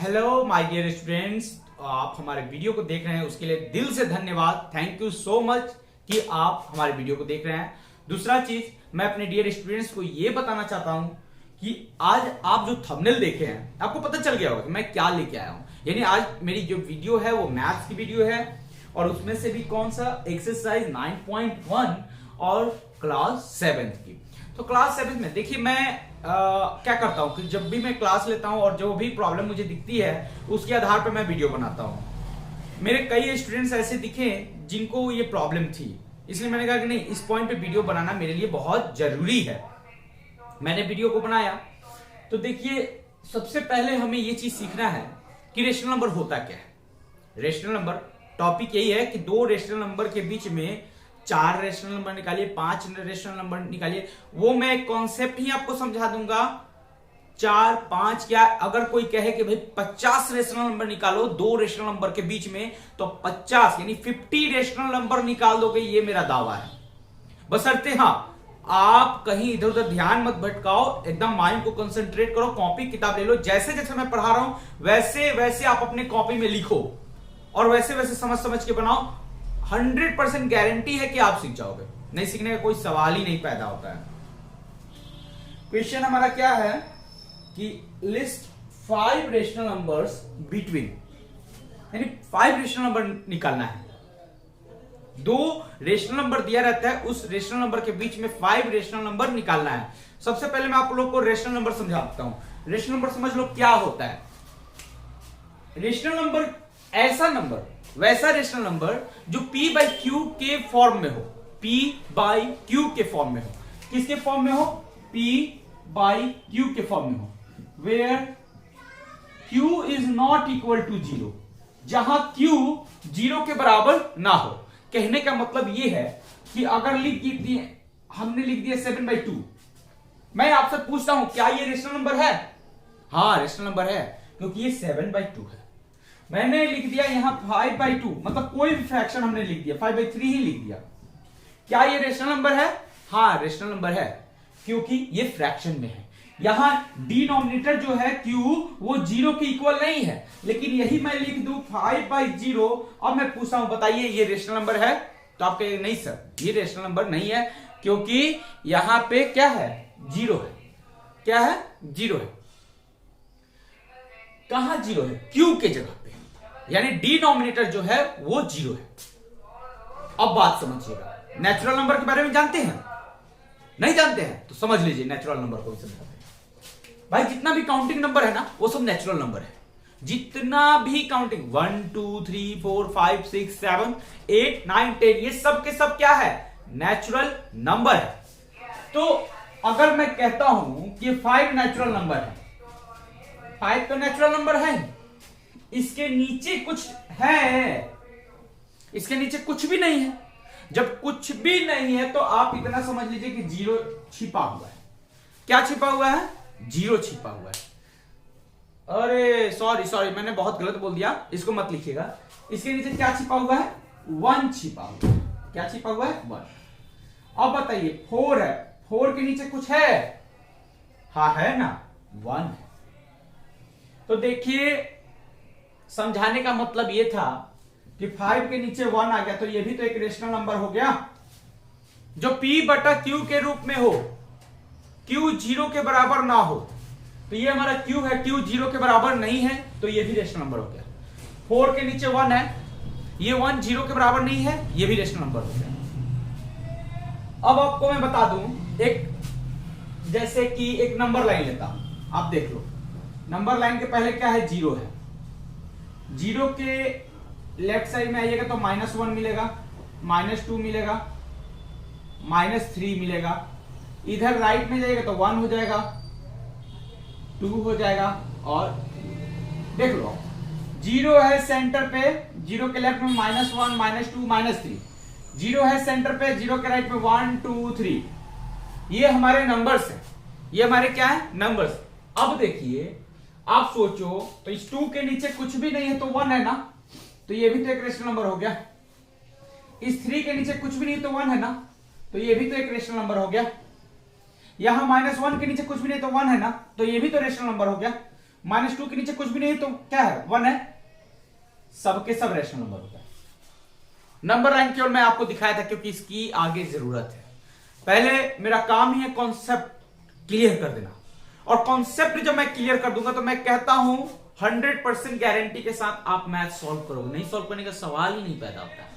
Hello my dear students, आप हमारे video को देख रहे हैं उसके लिए दिल से धन्यवाद। थैंक यू सो मच कि आप हमारे वीडियो को देख रहे हैं। दूसरा चीज, मैं अपने डियर स्टूडेंट्स को यह बताना चाहता हूं कि आज आप जो थंबनेल देखे हैं आपको पता चल गया होगा कि मैं क्या लेके आया हूं। यानी आज मेरी जो वीडियो है वो मैथ्स की वीडियो है और उसमें से भी कौन सा, एक्सरसाइज 9.1 और क्लास 7 की। तो क्लास 7 में देखिए मैं क्या करता हूं कि जब भी मैं क्लास लेता हूं और जो भी प्रॉब्लम मुझे दिखती है उसके आधार पर मैं वीडियो बनाता हूं। मेरे कई स्टूडेंट्स ऐसे दिखे जिनको ये प्रॉब्लम थी, इसलिए मैंने कहा कि नहीं, इस पॉइंट पे वीडियो बनाना मेरे लिए बहुत जरूरी है। मैंने वीडियो को बनाया। तो देखिए, सबसे पहले हमें ये चीज सीखना है कि रेशनल नंबर होता क्या है। रेशनल नंबर टॉपिक यही है कि दो रेशनल नंबर के बीच में 4 रेशनल नंबर निकालिए, 5 रेशनल नंबर निकालिए। वो मैं एक कॉन्सेप्ट ही आपको समझा दूंगा। 4, 5 क्या, अगर कोई कहे कि भाई 50 रेशनल नंबर निकालो दो रेशनल नंबर के बीच में, तो 50 यानी 50 रेशनल नंबर निकाल दोगे, ये मेरा दावा है। बशर्ते हाँ, आप कहीं इधर उधर ध्यान मत भटकाओ, एकदम माइंड को कंसंट्रेट करो, कॉपी किताब ले लो, जैसे जैसे मैं पढ़ा रहा हूं वैसे वैसे आप अपने कॉपी में लिखो और वैसे वैसे समझ समझ के बनाओ। 100% गारंटी है कि आप सीख जाओगे, नहीं सीखने का कोई सवाल ही नहीं पैदा होता है। क्वेश्चन हमारा क्या है कि लिस्ट 5 रेशनल नंबर्स बिटवीन, यानी 5 रेशनल नंबर निकालना है। 2 रेशनल नंबर दिया रहता है, उस रेशनल नंबर के बीच में 5 रेशनल नंबर निकालना है। सबसे पहले मैं आप लोग को रेशनल नंबर समझाता हूं। रेशनल नंबर समझ लो क्या होता है। रेशनल नंबर ऐसा नंबर, वैसा रेशनल नंबर जो P बाई Q के फॉर्म में हो। P बाई Q के फॉर्म में हो। किसके फॉर्म में हो? P बाई Q के फॉर्म में हो। Where Q is not equal to 0, जहां Q 0 के बराबर ना हो। कहने का मतलब यह है कि अगर हमने लिख दिया 7/2, मैं आपसे पूछता हूं क्या ये रेशनल नंबर है? हाँ, रेशनल नंबर है, क्योंकि ये 7/2 है। मैंने लिख दिया यहां 5/2, मतलब कोई भी फ्रैक्शन हमने लिख दिया, 5/3 ही लिख दिया। क्या ये रेशनल नंबर है? हाँ, रेशनल नंबर है, क्योंकि ये फ्रैक्शन में है। यहां डिनोमिनेटर जो है Q वो 0 के इक्वल नहीं है, लेकिन यही मैं लिख दूं 5/0। अब मैं पूछता हूं बताइए ये रेशनल नंबर है? तो आप कहेंगे नहीं सर, ये रेशनल नंबर नहीं है, क्योंकि यहां पे क्या है? 0 है। क्या है? 0 है। कहां 0 है? Q के जगह पे, यानी डिनोमिनेटर जो है वो 0 है। अब बात समझिएगा, नेचुरल नंबर के बारे में जानते हैं? नहीं जानते हैं तो समझ लीजिए, नेचुरल नंबर को समझाते हैं। भाई जितना भी काउंटिंग नंबर है ना वो सब नेचुरल नंबर है। जितना भी काउंटिंग 1 2 3 4 5 6 7 8 9 10 ये सब के सब क्या है? नेचुरल नंबर है। तो अगर मैं कहता हूं कि 5 नेचुरल नंबर है, 5 तो नेचुरल नंबर है, इसके नीचे कुछ है, इसके नीचे कुछ भी नहीं है। जब कुछ भी नहीं है तो आप इतना समझ लीजिए कि 0 छिपा हुआ है। क्या छिपा हुआ है? 0 छिपा हुआ है। अरे सॉरी, मैंने बहुत गलत बोल दिया, इसको मत लिखिएगा। इसके नीचे क्या छिपा हुआ है? 1 छिपा हुआ है। क्या छिपा हुआ है? 1। अब बताइए 4 है, 4 के नीचे कुछ है? हाँ है ना, 1 है। तो देखिए, समझाने का मतलब यह था कि 5 के नीचे 1 आ गया तो यह भी तो एक रेशनल नंबर हो गया जो P/Q के रूप में हो। Q 0 के बराबर ना हो, तो ये हमारा Q है, Q 0 के बराबर नहीं है, तो ये भी रेशनल नंबर हो गया। 4 के नीचे 1 है, ये 1 0 के बराबर नहीं है, ये भी रेशनल नंबर हो गया। अब आपको मैं बता दूं, एक जैसे कि एक नंबर लाइन लेता हूं, आप देख लो। नंबर लाइन के पहले क्या है? 0 है। 0 के लेफ्ट साइड में आइएगा तो -1 मिलेगा, -2 मिलेगा, -3 मिलेगा। इधर राइट में जाइएगा तो 1 हो जाएगा, 2 हो जाएगा, और देख लो 0 है सेंटर पे, 0 के लेफ्ट में -1 -2 -3, 0 है सेंटर पे, 0 के राइट में 1 2 3। ये हमारे नंबर्स हैं, ये हमारे क्या है? नंबर्स। अब देखिए, आप सोचो तो इस 2 के नीचे कुछ भी नहीं है तो 1 है ना, तो ये भी तो एक रेशनल नंबर हो गया। इस 3 के नीचे कुछ भी नहीं तो 1 है ना, तो ये भी तो एक रेशनल नंबर हो गया। यहां -1 के नीचे कुछ भी नहीं तो 1 है ना, तो ये भी तो रेशनल नंबर हो गया। -2 के नीचे कुछ भी नहीं तो क्या है, 1 है। सबके सब रैशनल नंबर होता है। नंबर लाइन केवल मैं आपको दिखाया था क्योंकि इसकी आगे जरूरत है। पहले मेरा काम ही है कॉन्सेप्ट क्लियर कर देना, और कॉन्सेप्ट जब मैं क्लियर कर दूंगा तो मैं कहता हूं 100% गारंटी के साथ आप मैथ सॉल्व करोगे। नहीं सॉल्व करने का सवाल ही नहीं पैदा होता है।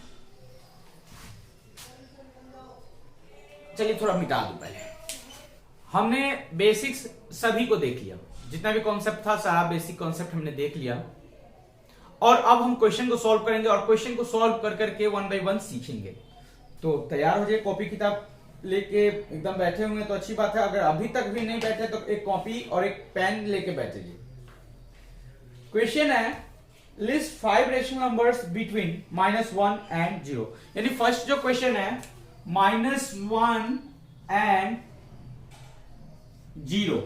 चलिए थोड़ा मिटा दूं। पहले हमने बेसिक्स सभी को देख लिया, जितना भी कॉन्सेप्ट था सारा बेसिक कॉन्सेप्ट हमने देख लिया, और अब हम क्वेश्चन को सॉल्व करेंगे और क्वेश्चन को सॉल्व कर करके 1 बाय 1 सीखेंगे। तो तैयार हो जाए, कॉपी किताब लेके एकदम बैठे हुए तो अच्छी बात है। अगर अभी तक भी नहीं बैठे तो एक कॉपी और एक पेन लेके बैठिए। क्वेश्चन है list 5 rational numbers between -1 and 0। यानी फर्स्ट जो क्वेश्चन है -1 एंड 0,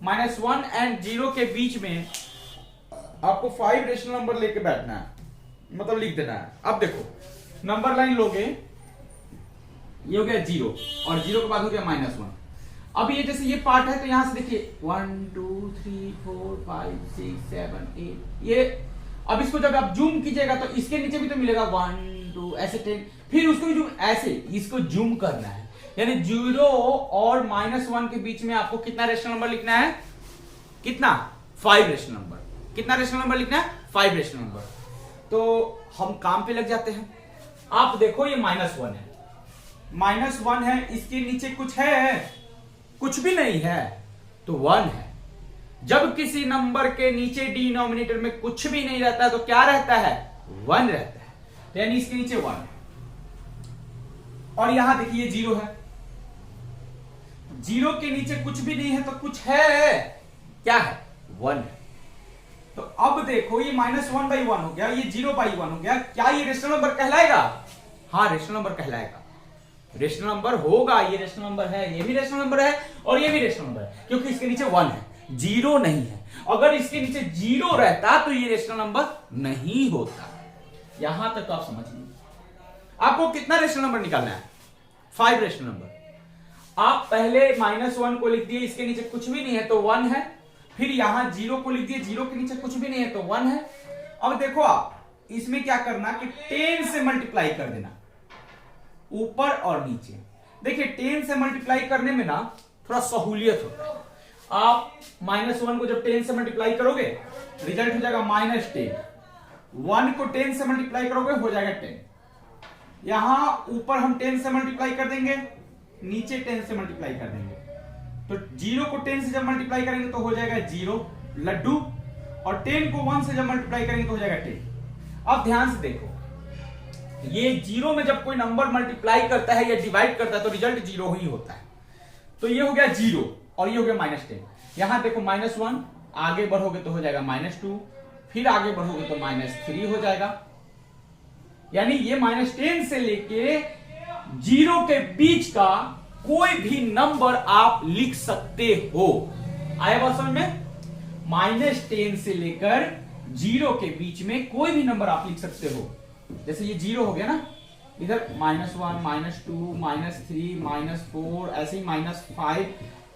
-1 एंड 0 के बीच में आपको 5 रेशनल नंबर लेके बैठना है, मतलब लिख देना है। अब देखो नंबर लाइन लोगे, ये हो गया 0 और 0 के बाद हो गया -1। अब ये जैसे ये पार्ट है तो यहां से देखिए 1 2 3 4 5 6 7 8 ये। अब इसको जब आप जूम कीजिएगा तो इसके नीचे भी तो मिलेगा 1 2 ऐसे 10, फिर उसको भी जूम ऐसे, इसको जूम करना है। यानी 0 और -1 के बीच में आपको कितना रेशनल नंबर लिखना है, कितना 5 रेशनल नंबर। कितना रेशनल नंबर लिखना है, 5 रेशनल नंबर। तो हम काम पे लग जाते हैं। आप देखो ये -1 है, -1 है, इसके नीचे कुछ है, कुछ भी नहीं है तो 1 है। जब किसी नंबर के नीचे डिनोमिनेटर में कुछ भी नहीं रहता तो क्या रहता है, 1 रहता है। तो यानी इसके नीचे 1 है। और यहां देखिए 0 है, 0 के नीचे कुछ भी नहीं है तो कुछ है, क्या है, 1 है। तो अब देखो ये -1 बाई 1 हो गया, ये 0 बाई 1 हो गया। क्या ये रेशनल नंबर कहलाएगा? हाँ रेशनल नंबर कहलाएगा, रेशनल नंबर होगा। ये रेशनल नंबर है, ये भी रेशनल नंबर है और ये भी रेशनल नंबर है, क्योंकि इसके नीचे 1 है, 0 नहीं है। अगर इसके नीचे 0 रहता तो ये रेशनल नंबर नहीं होता। यहां तक तो आप समझ लीजिए। आपको कितना रेशनल नंबर निकालना है, 5 रेशनल नंबर। आप पहले -1 को लिख दिए, इसके नीचे कुछ भी नहीं है तो 1 है। फिर यहां 0 को लिख दिए, 0 के नीचे कुछ भी नहीं है तो 1 है। अब देखो आप इसमें क्या करना कि 10 से मल्टीप्लाई कर देना, ऊपर और नीचे। देखिए 10 से मल्टीप्लाई करने में ना थोड़ा सहूलियत होता है। आप -1 को जब 10 से मल्टीप्लाई करोगे रिजल्ट हो जाएगा -10। 1 को 10 से मल्टीप्लाई करोगे हो जाएगा 10। यहां ऊपर हम 10 से मल्टीप्लाई कर देंगे, नीचे 10 से मल्टीप्लाई कर देंगे। तो 0 को 10 से जब मल्टीप्लाई करेंगे तो हो जाएगा 0 लड्डू, और 10 को 1 से जब मल्टीप्लाई करेंगे तो हो जाएगा 10। अब ध्यान से देखो, ये 0 में जब कोई नंबर मल्टीप्लाई करता है या डिवाइड करता है तो रिजल्ट 0 ही होता है। तो ये हो गया 0 और ये हो गया -10। यहां देखो -1, आगे बढ़ोगे तो हो जाएगा -2, फिर आगे बढ़ोगे तो -3 हो जाएगा। यानी ये -10 से लेके 0 के बीच का कोई भी नंबर आप लिख सकते हो। आया बात समझ में? -10 से लेकर 0 के बीच में कोई भी नंबर आप लिख सकते हो। जैसे ये 0 हो गया ना, इधर -1 -2 -3 -4 ऐसे ही -5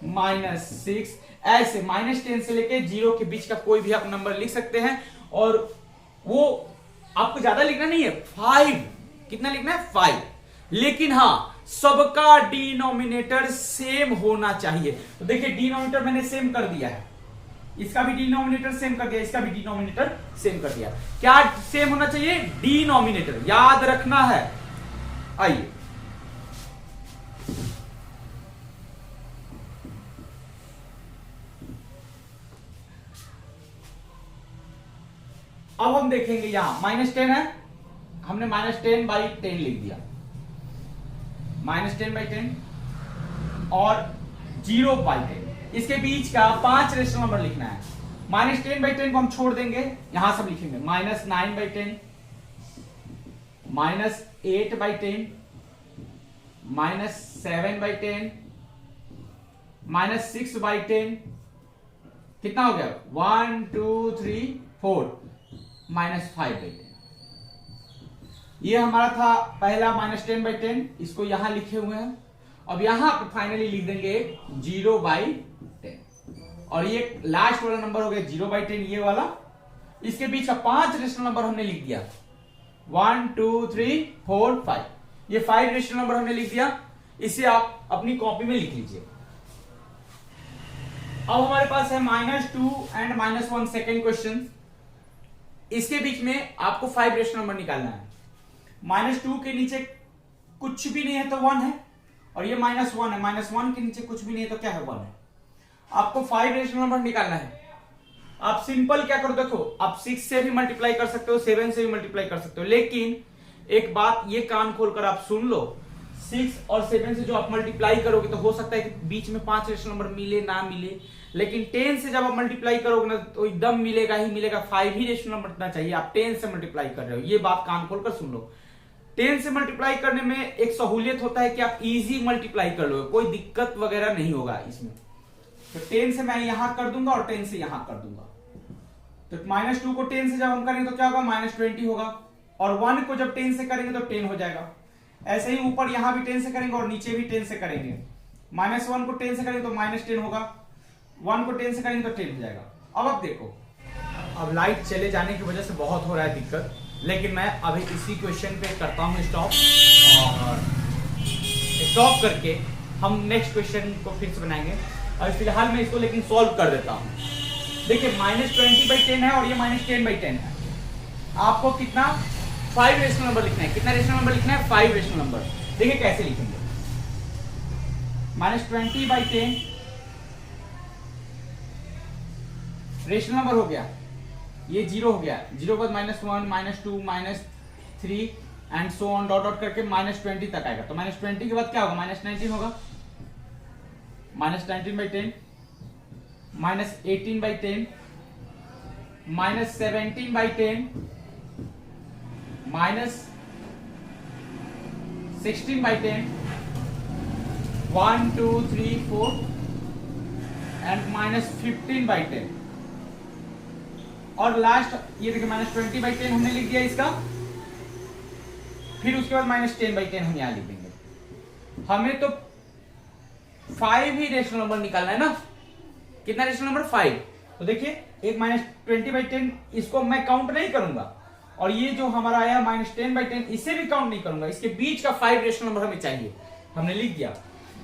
-6 ऐसे -10 से लेके 0 के बीच का कोई भी आप नंबर लिख सकते हैं। और वो आपको ज्यादा लिखना नहीं है, 5। कितना लिखना है, 5। लेकिन हाँ सबका डिनोमिनेटर सेम होना चाहिए। तो देखिए डिनोमिनेटर मैंने सेम कर दिया है, इसका भी डिनोमिनेटर सेम कर दिया, इसका भी डिनोमिनेटर सेम कर दिया। क्या सेम होना चाहिए, डिनोमिनेटर, याद रखना है। आइए अब हम देखेंगे, यहां -10 है, हमने -10 बाई 10 लिख दिया, -10 बाई 10 और 0 बाई 10। इसके बीच का 5 रेशनल नंबर लिखना है। -10 बाई 10 को हम छोड़ देंगे, यहां सब लिखेंगे -9 बाई 10, -8 बाई 10, -7 बाई 10, -6 बाई 10। कितना हो गया, 1 2 3 4, -5 बाई 10। ये हमारा था पहला -10 बाई 10, इसको यहां लिखे हुए हैं। अब यहां पर फाइनली लिख देंगे 0 बाई 10। और ये लास्ट वाला नंबर हो गया 0/10 ये वाला। इसके बीच का 5 रेशनल नंबर हमने लिख दिया 1 2 3 4 5, ये 5 रेशनल नंबर हमने लिख दिया। इसे आप अपनी कॉपी में लिख लीजिए। अब हमारे पास है -2 एंड -1 सेकेंड क्वेश्चन। इसके बीच में आपको 5 रेशनल नंबर निकालना है। -2 के नीचे कुछ भी नहीं है तो 1 है, और ये -1 है, -1 के नीचे कुछ भी नहीं है तो क्या है 1 है। आपको 5 रेशनल नंबर निकालना है। आप सिंपल क्या करो, देखो आप 6 से भी मल्टीप्लाई कर सकते हो, 7 से भी मल्टीप्लाई कर सकते हो, लेकिन एक बात ये कान खोलकर आप सुन लो, 6 और 7 से जो आप मल्टीप्लाई करोगे तो हो सकता है कि बीच में 5 रेशनल नंबर मिले ना मिले, लेकिन 10 से जब आप मल्टीप्लाई करोगे ना तो एकदम मिलेगा ही मिलेगा। 5 ही रेशनल नंबर रखना चाहिए। आप 10 से मल्टीप्लाई कर रहे हो, ये बात कान खोलकर सुन लो। 10 से मल्टीप्लाई करने में एक सहूलियत होता है कि आप इजी मल्टीप्लाई कर लो, कोई दिक्कत वगैरह नहीं होगा इसमें। तो 10 से मैं यहां कर दूंगा और 10 से यहां कर दूंगा। तो -2 को 10 से जब हम करेंगे तो क्या होगा, -20 होगा, और 1 को जब 10 से करेंगे तो 10 हो जाएगा। ऐसे ही ऊपर यहां भी 10 से करेंगे और नीचे भी 10 से करेंगे। -1 को 10 से करेंगे तो -10 होगा, 1 को 10 से करेंगे तो 10 हो जाएगा। अब आप देखो, अब लाइट चले जाने की वजह से बहुत हो रहा है दिक्कत, लेकिन मैं अभी इसी क्वेश्चन पे करता हूं स्टॉप, और स्टॉप करके हम नेक्स्ट क्वेश्चन को फिर से बनाएंगे। और फिलहाल मैं इसको लेकिन सॉल्व कर देता हूं। देखिए -20/10 है और ये -10/10 है। आपको कितना 5 रेशनल नंबर लिखना है। कितना रेशनल नंबर लिखना है, 5 रेशनल नंबर। देखिए कैसे लिखेंगे, -20/10 रेशनल नंबर हो गया, ये 0 हो गया, 0 के बाद -1 -2 -3 and so on dot dot करके -20 तक आएगा। तो -20 के बाद क्या होगा, -19 होगा, -19/10 -18/10 -17/10 -16/10 1 2 3 4 एंड -15/10। और लास्ट ये देखिए -20/10 हमने लिख दिया इसका, फिर उसके बाद -10/10 हम यहां लिख देंगे। हमें तो 5 ही रेशनल नंबर निकालना है ना। कितना रेशनल नंबर, 5। तो देखिए एक -20/10 इसको मैं काउंट नहीं करूंगा, और ये जो हमारा आया -10/10 इसे भी काउंट नहीं करूंगा। इसके बीच का 5 रेशनल नंबर हमें चाहिए। हमने लिख दिया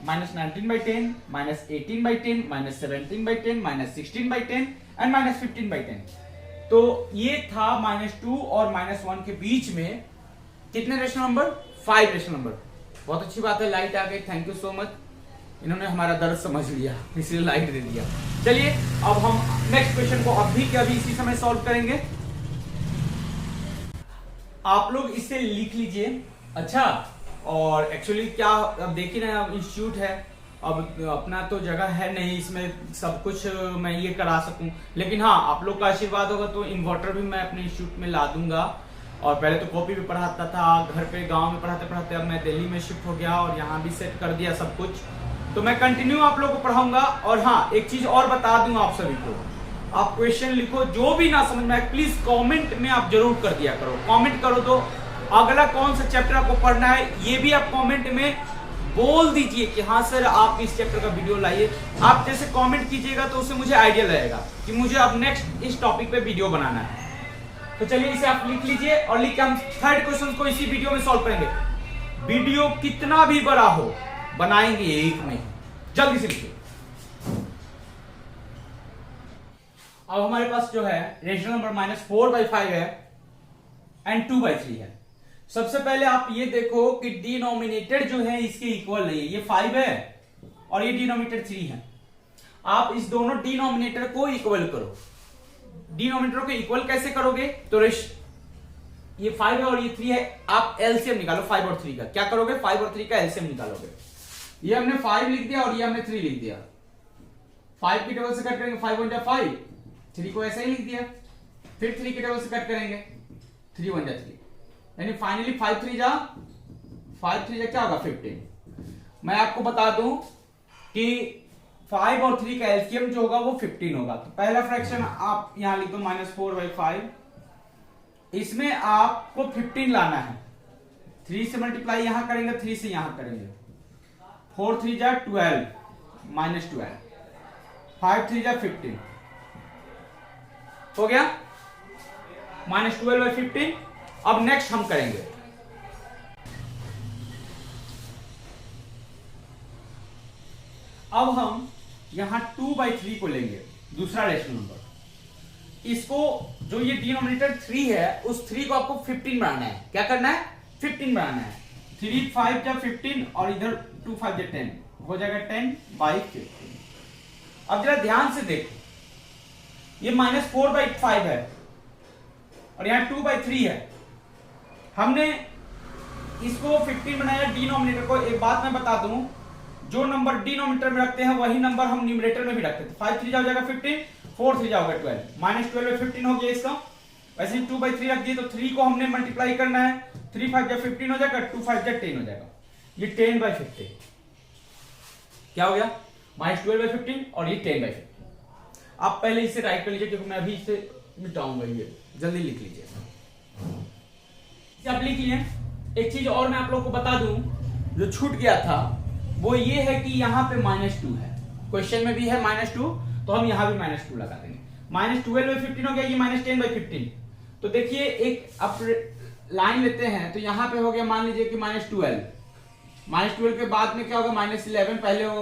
-19/10 -18/10 -17/10 -16/10 एंड -15/10। तो ये था -2 और -1 के बीच में कितने रेशनल नंबर, 5 रेशनल नंबर। बहुत अच्छी बात है, लाइट आ गई, थैंक यू सो मच। इन्होंने हमारा दर्द समझ लिया इसलिए लाइट दे दिया। चलिए अब हम नेक्स्ट क्वेश्चन को अभी के अभी इसी समय सॉल्व करेंगे। आप लोग इसे लिख लीजिए। अच्छा, और एक्चुअली क्या, अब देखिए ना, अब इंस्टीट्यूट है, अब अपना तो जगह है नहीं इसमें सब कुछ मैं ये करा सकूं, लेकिन हाँ आप लोग का आशीर्वाद होगा तो इन्वर्टर भी मैं अपने इंस्टीट्यूट में ला दूंगा। और पहले तो कॉपी पे पढ़ाता था, घर पे गांव में पढ़ाते पढ़ाते अब मैं दिल्ली में शिफ्ट हो गया और यहाँ भी सेट कर दिया सब कुछ, तो मैं कंटिन्यू आप लोगों को पढ़ाऊंगा। और हाँ एक चीज और बता दूं आप सभी को, आप क्वेश्चन लिखो, जो भी ना समझ में आए प्लीज कमेंट में आप जरूर कर दिया करो। कमेंट करो तो अगला कौन सा चैप्टर आपको पढ़ना है ये भी आप कमेंट में बोल दीजिए कि हाँ सर आप इस चैप्टर का वीडियो लाइए। आप जैसे कमेंट कीजिएगा तो उससे मुझे आइडिया लगेगा कि मुझे अब नेक्स्ट इस टॉपिक पे वीडियो बनाना है। तो चलिए इसे आप लिख लीजिए, और लिख के हम थर्ड क्वेश्चन को इसी वीडियो में सॉल्व करेंगे। वीडियो कितना भी बड़ा हो बनाएंगे एक में, जल्दी से लिखिए। अब हमारे पास जो है रेशनल नंबर -4/5 है एंड 2/3 है। सबसे पहले आप ये देखो कि डिनोमिनेटर जो है इसके इक्वल नहीं है, ये 5 है और ये डिनोमिनेटर 3 है। आप इस दोनों डिनोमिनेटर को इक्वल करो। डिनोमिनेटर को इक्वल कैसे करोगे, तो ये 5 है और ये 3 है, आप एलसीएम निकालो 5 और 3 का। क्या करोगे, 5 और 3 का एलसीएम निकालोगे। ये हमने 5 लिख दिया और ये हमने 3 लिख दिया। 5 की टेबल से कट करेंगे 5 1 जा 5, 3 को ऐसे ही लिख दिया। फिर 3 की टेबल से कट करेंगे 3 1 जा 3, यानी फाइनली 5 3 जा क्या होगा 15। मैं आपको बता दूं कि 5 और 3 का एलसीएम जो होगा वो 15 होगा। तो पहला फ्रैक्शन आप यहां लिख दो -4/5, इसमें आपको 15 लाना है। 3 से मल्टीप्लाई यहां करेंगे, 3 से यहां करेंगे, 4 3 जा 12 -12। 5 3 जा 15 हो गया, -12/15। अब नेक्स्ट हम करेंगे, अब हम यहां 2/3 को लेंगे, दूसरा रेशनल नंबर। इसको जो ये डिनोमिनेटर 3 है, उस 3 को आपको 15 बनाना है। क्या करना है? 15 बनाना है। 3 5 जा 15 और इधर 2 5 जा 10 हो जाएगा 10/15। अब जरा ध्यान से देखो, ये -4/5 है और यहां 2/3 है। हमने इसको 15 बनाया डिनोमिनेटर को। एक बात मैं बता दूं, जो नंबर डिनोमिनेटर में रखते हैं वही नंबर हम न्यूमरेटर में भी रखते थे। 5 3 जा हो जाएगा 15, 4 3 जा होगा 12, -12/15 हो गया इसका। वैसे ही 2/3 रख दिए तो 3 को हमने मल्टीप्लाई करना है। 3 5 जा 15 हो जाएगा, 2 5 जा 10 हो जाएगा, ये 10/15 क्या हो गया? -12/15 और ये 10/15। आप पहले इसे राइट कर लीजिए क्योंकि मैं अभी इसे मिटाऊंगा, ये जल्दी लिख लीजिए। आप लिख लिए। एक चीज और मैं आप लोग को बता दूं, जो छूट गया था वो ये है कि यहाँ पे -2 है, क्वेश्चन में भी है -2, तो हम यहाँ भी -2 लगा देंगे। -12/15 हो गया, ये -10/15। तो देखिए एक आप लाइन लेते हैं तो यहाँ पे हो गया, मान लीजिए कि -12। -12 के बाद में क्या होगा? -11 पहले होगा,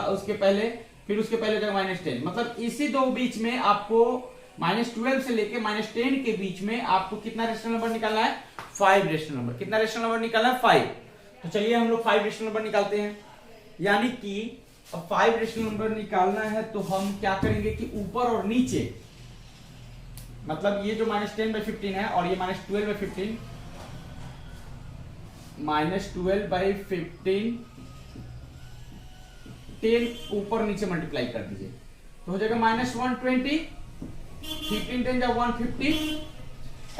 उसके पहले फिर उसके पहले हो जाएगा -10। मतलब इसी दो बीच में आपको -12 से लेके -10 के बीच में आपको कितना रेशनल नंबर निकालना है? 5 रेशनल नंबर। कितना रेशनल नंबर निकालना है? 5। तो चलिए हम लोग 5 रेशनल नंबर निकालते हैं। यानी कि अब 5 रेशनल नंबर निकालना है तो हम क्या करेंगे कि ऊपर और नीचे, मतलब ये जो -10/15 है और ये -12/15, -12/15 10 ऊपर नीचे मल्टीप्लाई कर दीजिए तो हो जाएगा -120, 15 10 जा 150।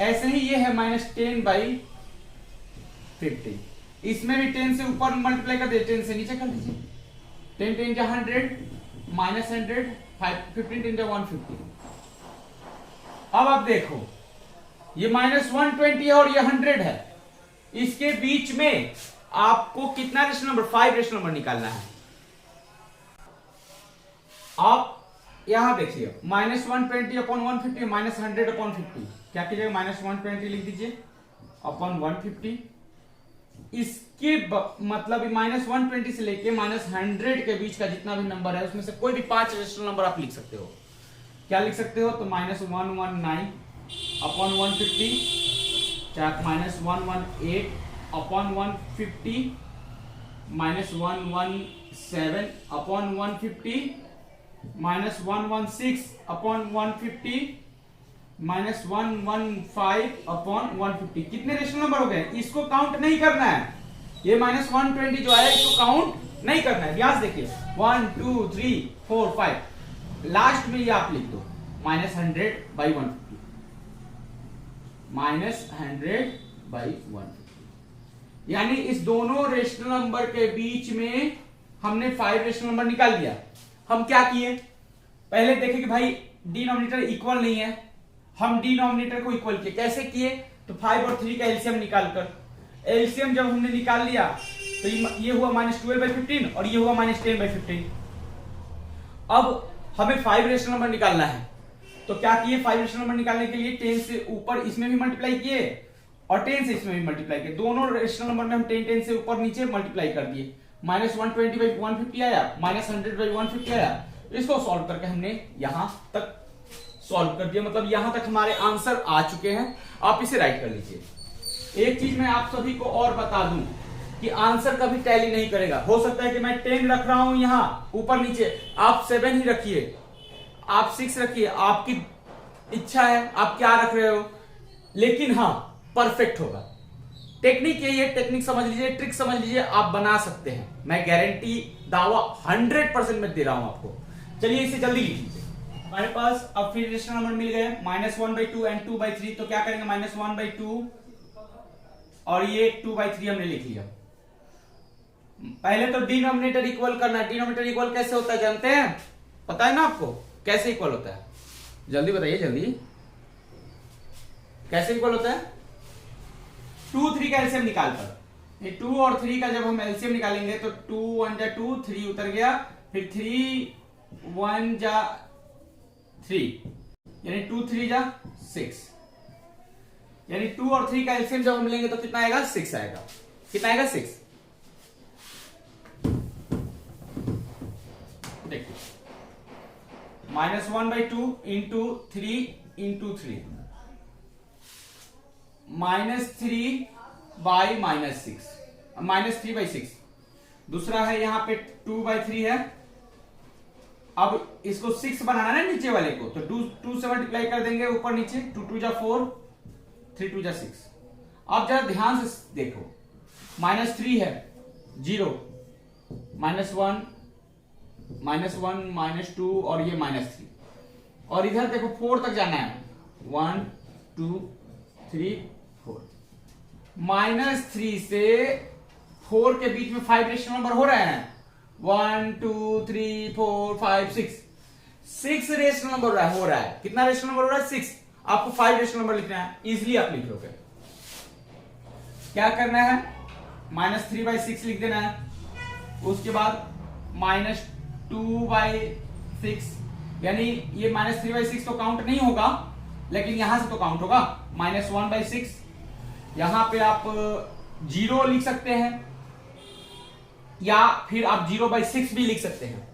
ऐसे ही ये है -10/15, इसमें भी 10 से ऊपर मल्टीप्लाई कर दीजिए, 10 से नीचे कर दीजिए। 10 10 जा 100, -100, 15 10 जा 150। अब आप देखो, ये -120 है और ये 100 है, इसके बीच में आपको कितना रेशनल नंबर? 5 रेशनल नंबर निकालना है। आप यहां देखिए, -120/150 -100/50, क्या कीजिएगा? -120 लिख दीजिए अपॉन 150। इसके मतलब -120 से लेके -100 के बीच का जितना भी नंबर है उसमें से कोई भी 5 रेशनल नंबर आप लिख सकते हो। क्या लिख सकते हो? तो -119/150, -118/150, -117/150, -116/150, -115/150। कितने रेशनल नंबर हो गए? इसको काउंट नहीं करना है। ये -120 जो है इसको काउंट नहीं करना है। व्यास देखिए 1 2 3 4 5, लास्ट में ये आप लिख दो -100/150, -100/150। यानी इस दोनों रेशनल नंबर के बीच में हमने 5 रेशनल नंबर निकाल दिया। हम क्या किए? पहले देखे कि भाई डिनोमिनेटर इक्वल नहीं है, हम डिनोमिनेटर को इक्वल किए। कैसे किए? तो 5 और 3 का एलसीएम निकालकर। एलसीएम जब हमने निकाल लिया तो ये हुआ -12/15 और ये हुआ -10/15। अब हमें 5 रेशनल नंबर निकालना है, तो क्या किए? 5 रेशनल नंबर निकालने के लिए 10 से ऊपर इसमें भी मल्टीप्लाई किए और 10 से इसमें भी मल्टीप्लाई किए। दोनों रेशनल नंबर में हम 10 10 से ऊपर नीचे मल्टीप्लाई कर दिए। -120/150 आया, -100/150 आया। इसको सॉल्व करके हमने यहां तक सॉल्व कर दिया, मतलब यहां तक हमारे आंसर आ चुके हैं। आप इसे राइट कर लीजिए। एक चीज मैं आप सभी को और बता दूं कि आंसर कभी टैली नहीं करेगा। हो सकता है कि मैं 10 रख रहा हूं यहां ऊपर नीचे, आप 7 ही रखिए, आप 6 रखिए, आपकी इच्छा है आप क्या रख रहे हो, लेकिन हाँ परफेक्ट होगा। टेक्निक यही है, टेक्निक समझ लीजिए, ट्रिक समझ लीजिए, आप बना सकते हैं। मैं गारंटी दावा 100% में दे रहा हूं आपको। चलिए इसे जल्दी लिख लीजिए। हमारे पास अब फिर रेशनल नंबर मिल गए -1/2 एंड 2/3। तो क्या करेंगे? -1/2 और ये 2/3 हमने लिख लिया। पहले तो डिनोमिनेटर इक्वल करना है। डिनोमिनेटर इक्वल कैसे होता है जानते हैं? पता है ना आपको कैसे इक्वल होता है? जल्दी बताइए, जल्दी कैसे इक्वल होता है? 2 3 का एलसीएम निकाल कर। ये 2 और 3 का जब हम एलसीएम निकालेंगे तो 2 1 जा 2, 3 उतर गया, फिर 3 1 जा 3, यानी 2 3 जा 6, यानी 2 और 3 का एलसीएम जब हम लेंगे तो कितना आएगा? 6 आएगा। कितना आएगा? 6। देखो, -1/2 इंटू 3 इंटू 3, -3/6। दूसरा है यहाँ पे 2/3 है। अब इसको 6 बनाना है नीचे वाले को, तो 2 से मल्टीप्लाई कर देंगे ऊपर नीचे, 2 2 जा 4, 3 2 जा 6। अब जरा ध्यान से देखो, -3 है 0, -1 -2 और ये -3, और इधर देखो 4 तक जाना है, 1 2 3 4। -3 से 4 के बीच में 5 रेशनल नंबर हो रहे हैं, 1 2 3 4 5 6 रेशनल नंबर हो रहा है। कितना रेशनल नंबर हो रहा है? 6। आपको 5 रेशनल नंबर लिखना है, इजिली आप लिख लोगे। क्या करना है? -3/6 लिख देना है, उसके बाद -2/6, यानी ये -3/6 तो काउंट नहीं होगा, लेकिन यहां से तो काउंट होगा। -1/6, यहां पे आप 0 लिख सकते हैं, या फिर आप 0/6 भी लिख सकते हैं।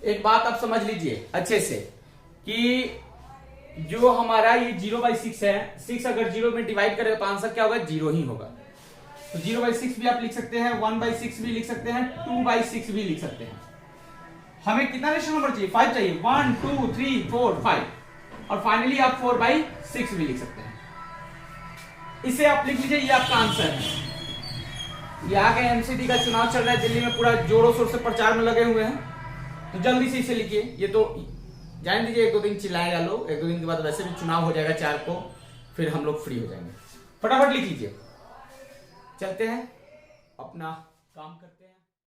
एक बात आप समझ लीजिए अच्छे से कि जो हमारा ये 0/6 है, 6 अगर 0 में डिवाइड करेगा तो आंसर क्या होगा? 0 ही होगा। तो 0/6 भी आप लिख सकते हैं, 1/6 भी लिख सकते हैं, 2/6 भी लिख सकते हैं। हमें कितना रेशनल नंबर चाहिए? 5 चाहिए, 1 2 3 4 5, और फाइनली आप 4/6 भी लिख सकते हैं। इसे आप लिख लीजिए, ये आपका आंसर है। ये आगे एमसीडी का चुनाव चल रहा है दिल्ली में, पूरा जोरों शोर से प्रचार में लगे हुए हैं, तो जल्दी से इसे लिखिए। ये तो जान दीजिए, 1-2 दिन चिल्लाएगा लोग, 1-2 दिन के बाद वैसे भी चुनाव हो जाएगा 4 को, फिर हम लोग फ्री हो जाएंगे। फटाफट लिख लीजिए। चलते हैं, अपना काम करते हैं।